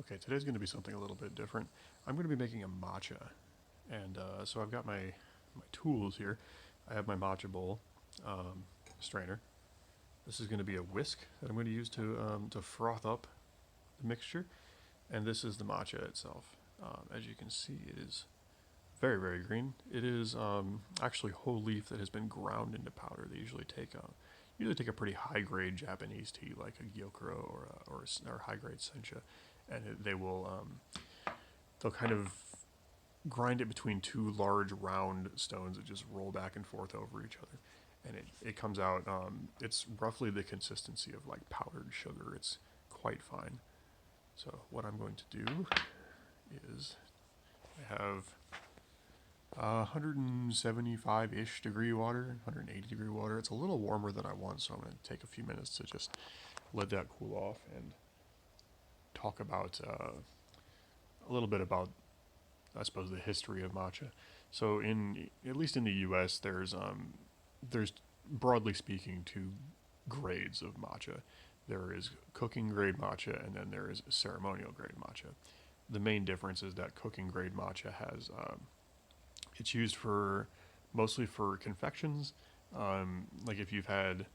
Okay, today's going to be something a little bit different. I'm going to be making a matcha, and so I've got my tools here. I have my matcha bowl strainer. This is going to be a whisk that I'm going to use to froth up the mixture, and this is the matcha itself. As you can see, it is very green. It is actually whole leaf that has been ground into powder. They usually take a pretty high grade Japanese tea like a gyokuro or high grade sencha, and they'll kind of grind it between two large round stones that just roll back and forth over each other, and it comes out. It's roughly the consistency of like powdered sugar. It's quite fine. So what I'm going to do is I have 175-ish degree water, 180-degree water. It's a little warmer than I want, so I'm going to take a few minutes to just let that cool off and talk about a little bit about, I suppose, the history of matcha. So, at least in the U.S., there's broadly speaking two grades of matcha. There is cooking grade matcha, and then there is ceremonial grade matcha. The main difference is that cooking grade matcha has it's used for mostly for confections. Like if you've had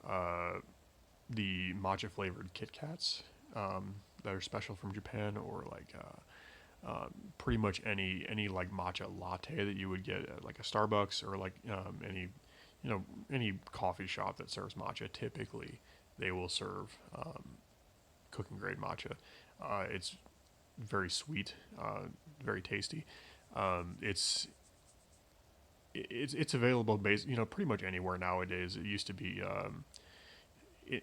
uh, the matcha flavored Kit Kats that are special from Japan, or like pretty much any like matcha latte that you would get at like a Starbucks, or like any coffee shop that serves matcha. Typically, they will serve cooking grade matcha. It's very sweet, very tasty. It's available pretty much anywhere nowadays. It used to be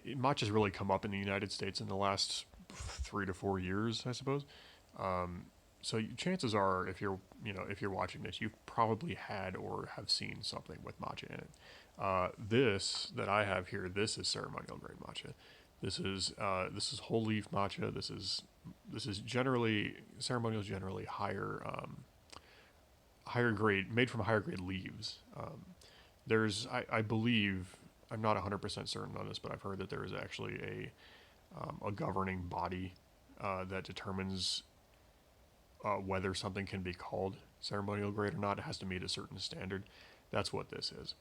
matcha's really come up in the United States in the last 3 to 4 years, I suppose. Um, so chances are, if you're watching this, you've probably had or have seen something with matcha in it. This that I have here, this is ceremonial grade matcha. This is whole leaf matcha. This is generally ceremonial is generally higher grade, made from higher grade leaves. I believe, I'm not 100% certain on this, but I've heard that there is actually a governing body that determines whether something can be called ceremonial grade or not. It has to meet a certain standard. That's what this is.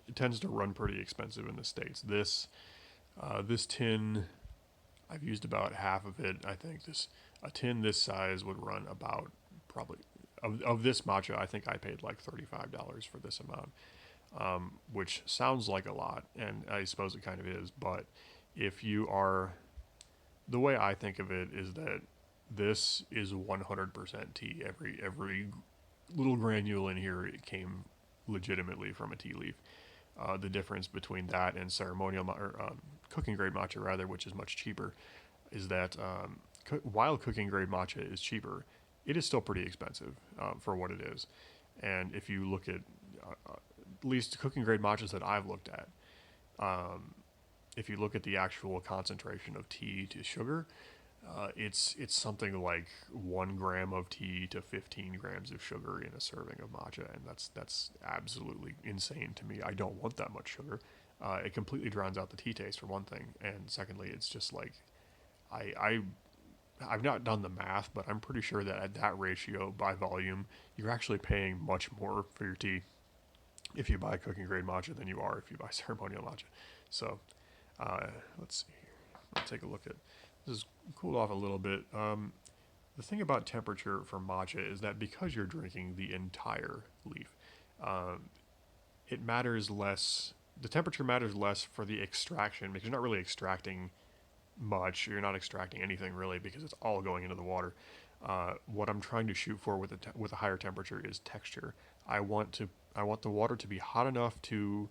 It tends to run pretty expensive in the States. This tin, I've used about half of it. I think a tin this size would run about, probably, of this matcha. I think I paid like $35 for this amount, which sounds like a lot, and I suppose it kind of is. But if you are, the way I think of it is that this is 100% tea. Every little granule in here, it came legitimately from a tea leaf. The difference between that and cooking grade matcha, rather, which is much cheaper, is that while cooking grade matcha is cheaper, it is still pretty expensive for what it is. And if you look at least cooking grade matchas that I've looked at, um, if you look at the actual concentration of tea to sugar, it's something like 1 gram of tea to 15 grams of sugar in a serving of matcha, and that's absolutely insane to me. I don't want that much sugar. It completely drowns out the tea taste, for one thing, and secondly, it's just like I, I I've not done the math, but I'm pretty sure that at that ratio by volume, you're actually paying much more for your tea if you buy cooking grade matcha than you are if you buy ceremonial matcha. So uh, let's see here. Let's take a look at this. Is cooled off a little bit. The thing about temperature for matcha is that because you're drinking the entire leaf, um, it matters less. The temperature matters less for the extraction because you're not really extracting much. You're not extracting anything really because it's all going into the water. What I'm trying to shoot for with a higher temperature is texture. I want the water to be hot enough to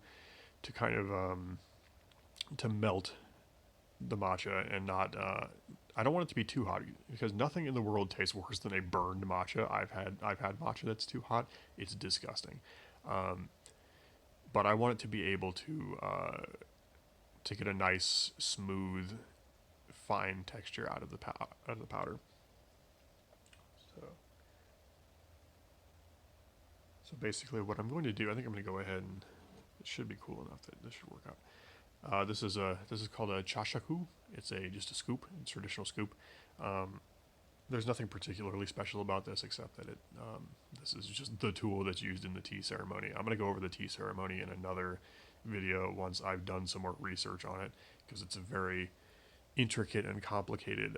kind of to melt the matcha and not. I don't want it to be too hot because nothing in the world tastes worse than a burned matcha. I've had matcha that's too hot. It's disgusting. Um, but I want it to be able to get a nice smooth fine texture out of the powder. So so basically, what I'm going to do, I think I'm going to go ahead and it should be cool enough that this should work out. This is called a chashaku. It's a just a scoop, a traditional scoop. Um, there's nothing particularly special about this except that this is just the tool that's used in the tea ceremony. I'm gonna go over the tea ceremony in another video once I've done some more research on it because it's a very intricate and complicated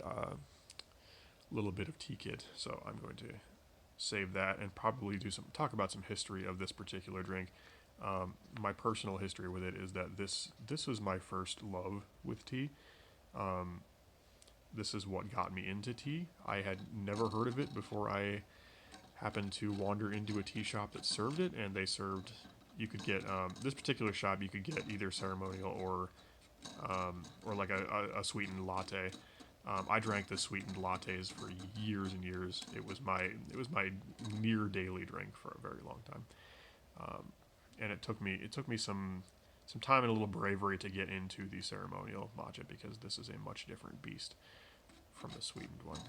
little bit of tea kit. So I'm going to save that and probably talk about some history of this particular drink. My personal history with it is that this was my first love with tea. Um, this is what got me into tea. I had never heard of it before I happened to wander into a tea shop that served it, and they served. You could get this particular shop. You could get either ceremonial or like a sweetened latte. I drank the sweetened lattes for years and years. It was my near daily drink for a very long time, and it took me some time and a little bravery to get into the ceremonial matcha because this is a much different beast from the sweetened one.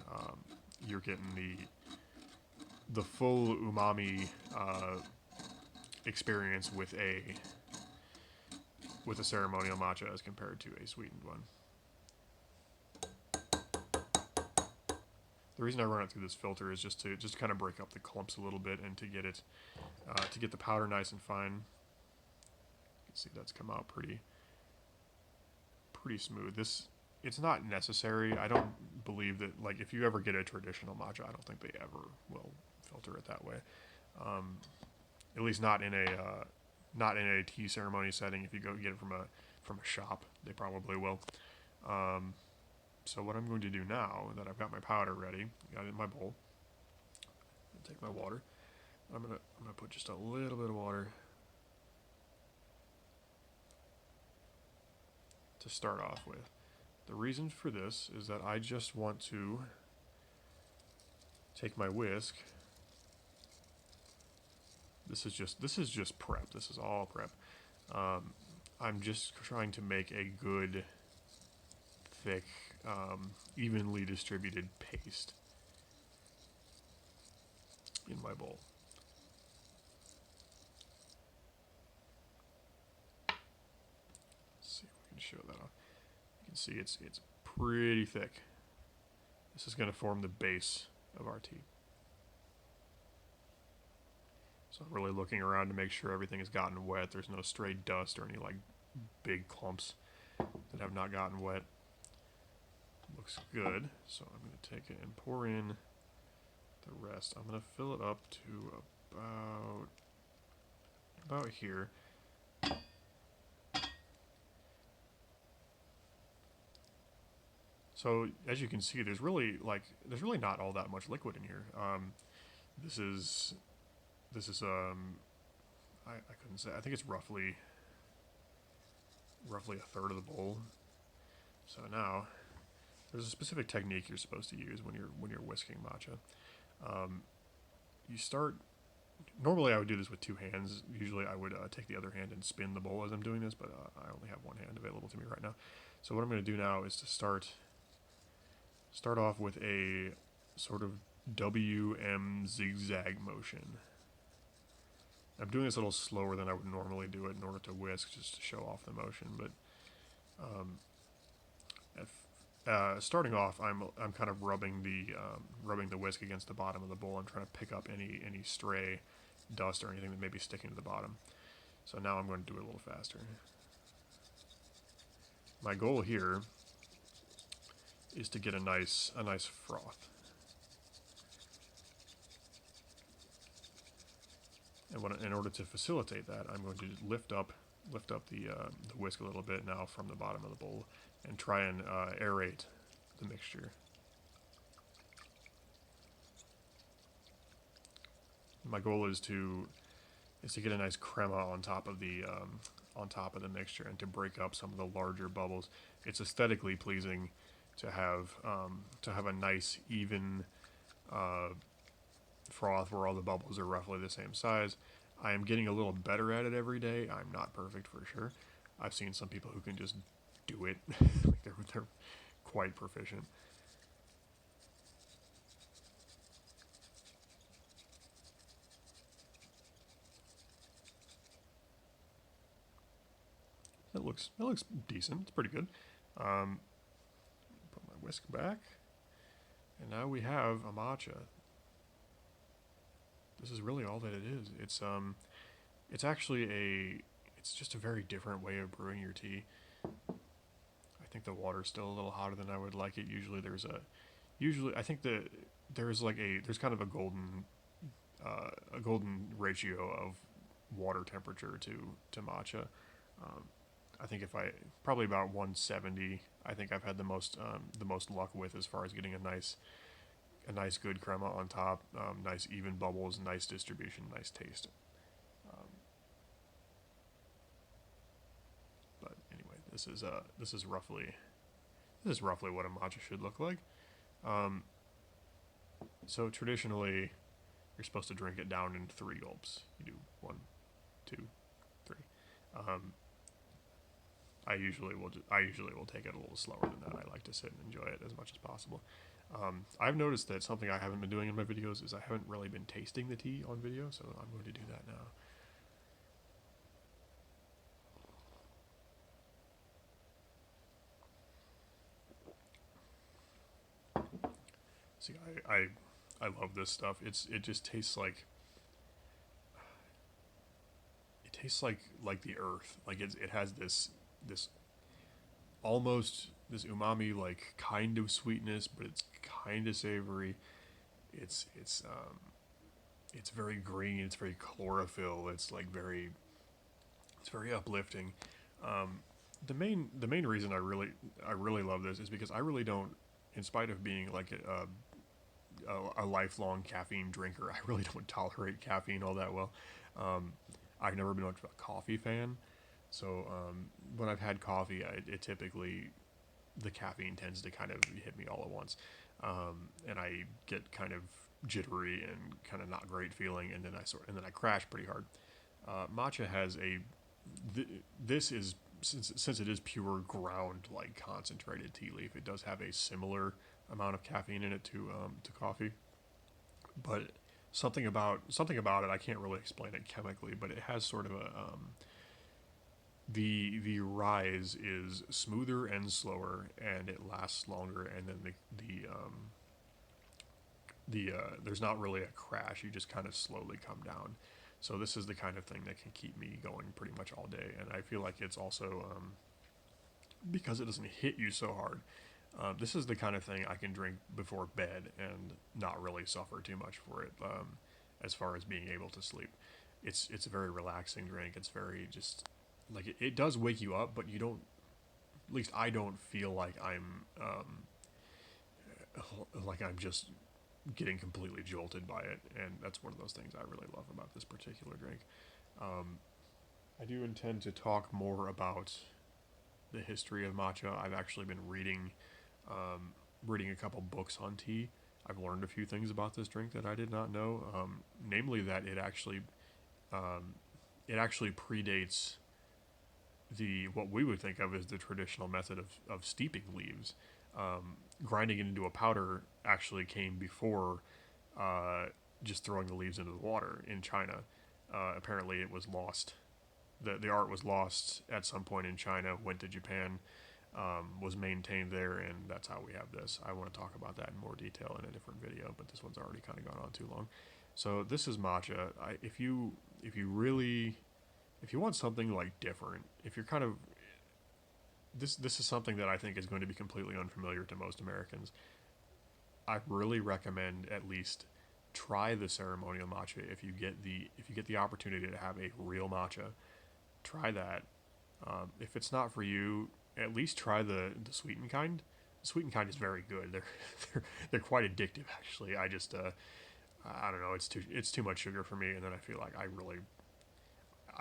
You're getting the full umami experience with a ceremonial matcha as compared to a sweetened one. The reason I run it through this filter is just to kind of break up the clumps a little bit and to get it to get the powder nice and fine. You can see that's come out pretty smooth. It's not necessary. I don't believe that, like, if you ever get a traditional matcha, I don't think they ever will filter it that way. At least not in a tea ceremony setting. If you go get it from a shop, they probably will. So what I'm going to do now that I've got my powder ready, got it in my bowl, I'll take my water. I'm gonna put just a little bit of water to start off with. The reason for this is that I just want to take my whisk. This is just prep. This is all prep. I'm just trying to make a good, thick, evenly distributed paste in my bowl. Let's see if we can show that off. You can see it's pretty thick. This is going to form the base of our tea. So I'm really looking around to make sure everything has gotten wet. There's no stray dust or any like big clumps that have not gotten wet. Looks good. So I'm going to take it and pour in the rest. I'm going to fill it up to about here. So as you can see, there's really not all that much liquid in here. This is I couldn't say. I think it's roughly a third of the bowl. So now there's a specific technique you're supposed to use when you're whisking matcha. You start. Normally, I would do this with two hands. Usually, I would take the other hand and spin the bowl as I'm doing this, but I only have one hand available to me right now. So what I'm going to do now is to start off with a sort of WM zigzag motion. I'm doing this a little slower than I would normally do it in order to whisk, just to show off the motion. But starting off, I'm kind of rubbing the whisk against the bottom of the bowl. I'm trying to pick up any stray dust or anything that may be sticking to the bottom. So now I'm going to do it a little faster. My goal here is to get a nice froth. And in order to facilitate that, I'm going to lift up the whisk a little bit now from the bottom of the bowl and try and aerate the mixture. My goal is to get a nice crema on top of the mixture and to break up some of the larger bubbles. It's aesthetically pleasing to have a nice even froth where all the bubbles are roughly the same size. I am getting a little better at it every day. I'm not perfect for sure. I've seen some people who can just do it. Like they're quite proficient. That looks decent. It's pretty good. Um, put my whisk back, and now we have a matcha. This is really all that it is. It's actually it's just a very different way of brewing your tea. I think the water's still a little hotter than I would like it. Usually I think that there's kind of a golden ratio of water temperature to matcha. Um, I think if I probably about 170. I think I've had the most luck with as far as getting a nice good crema on top, nice even bubbles, nice distribution, nice taste. Um, but anyway, this is roughly what a matcha should look like. Um, so traditionally, you're supposed to drink it down in 3 gulps. You do one, two, three. Um, I usually will take it a little slower than that. I like to sit and enjoy it as much as possible. I've noticed that something I haven't been doing in my videos is I haven't really been tasting the tea on video, so I'm going to do that now. See, I love this stuff. It just tastes like the earth. Like it has this almost this umami like kind of sweetness, but it's kind of savory. It's it's um it's very green. It's very chlorophyll. It's very uplifting. Um, the main reason I really love this is because I really don't, in spite of being like a lifelong caffeine drinker, I really don't tolerate caffeine all that well. Um, I've never been much of a coffee fan, so when I've had coffee, it typically the caffeine tends to kind of hit me all at once, and I get kind of jittery and kind of not great feeling, and then I crash pretty hard. Matcha has this is since it is pure ground like concentrated tea leaf, it does have a similar amount of caffeine in it to coffee, but something about it I can't really explain it chemically, but it has sort of a the rise is smoother and slower, and it lasts longer, and then there's not really a crash. You just kind of slowly come down. So this is the kind of thing that can keep me going pretty much all day, and I feel like it's also because it doesn't hit you so hard. This is the kind of thing I can drink before bed and not really suffer too much for it. As far as being able to sleep, it's a very relaxing drink. It's very just like it does wake you up, but you don't. At least I don't feel like I'm just getting completely jolted by it, and that's one of those things I really love about this particular drink. Um, I do intend to talk more about the history of matcha. I've actually been um, reading a couple books on tea. I've learned a few things about this drink that I did not know, namely that um, it actually predates the what we would think of as the traditional method of steeping leaves. Grinding it into a powder actually came before uh, just throwing the leaves into the water in China. Apparently, it was lost. The art was lost at some point in China, went to Japan, was maintained there, and that's how we have this. I want to talk about that in more detail in a different video, but this one's already kind of gone on too long. So this is matcha. If you really if you want something like different, if you're kind of this is something that I think is going to be completely unfamiliar to most Americans. I really recommend at least try the ceremonial matcha if you get the opportunity to have a real matcha. Try that. If it's not for you, at least try the sweetened kind. The sweetened kind is very good. They're quite addictive actually. I don't know. It's too much sugar for me, and then I feel like I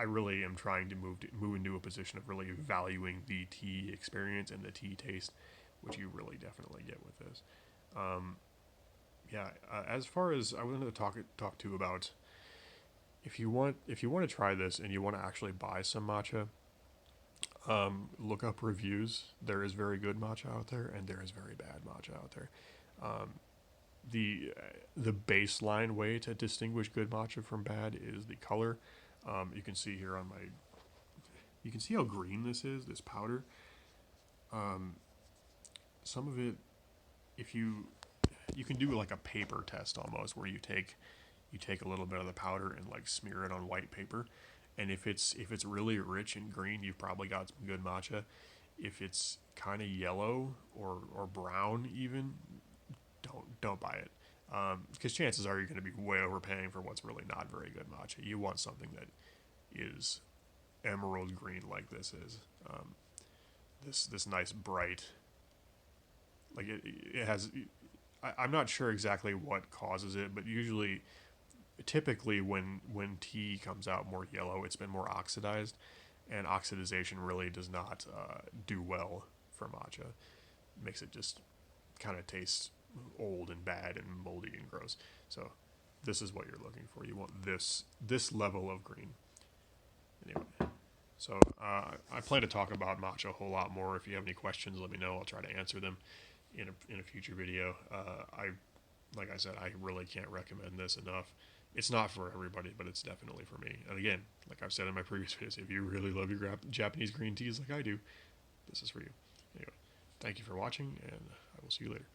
really am trying to move into a position of really valuing the tea experience and the tea taste, which you really definitely get with this. Um, yeah, as far as I wanted to talk to about if you want to try this and you want to actually buy some matcha, look up reviews. There is very good matcha out there, and there is very bad matcha out there. Um, the baseline way to distinguish good matcha from bad is the color. You can see here on You can see how green this is, this powder. Some of it, if you can do like a paper test almost, where you take a little bit of the powder and like smear it on white paper, and if it's really rich and green, you've probably got some good matcha. If it's kind of yellow or brown even, don't buy it, because chances are you're going to be way overpaying for what's really not very good matcha. You want something that is emerald green like this is. This nice bright, like it has. I'm not sure exactly what causes it, but typically when tea comes out more yellow, it's been more oxidized, and oxidization really does not do well for matcha. It makes it just kind of taste old and bad and moldy and gross. So this is what you're looking for. You want this level of green. Anyway, so I plan to talk about matcha a whole lot more. If you have any questions, let me know. I'll try to answer them in a future video. Like I said, I really can't recommend this enough. It's not for everybody, but it's definitely for me. And again, like I've said in my previous videos, if you really love your Japanese green teas like I do, this is for you. Anyway, thank you for watching, and I will see you later.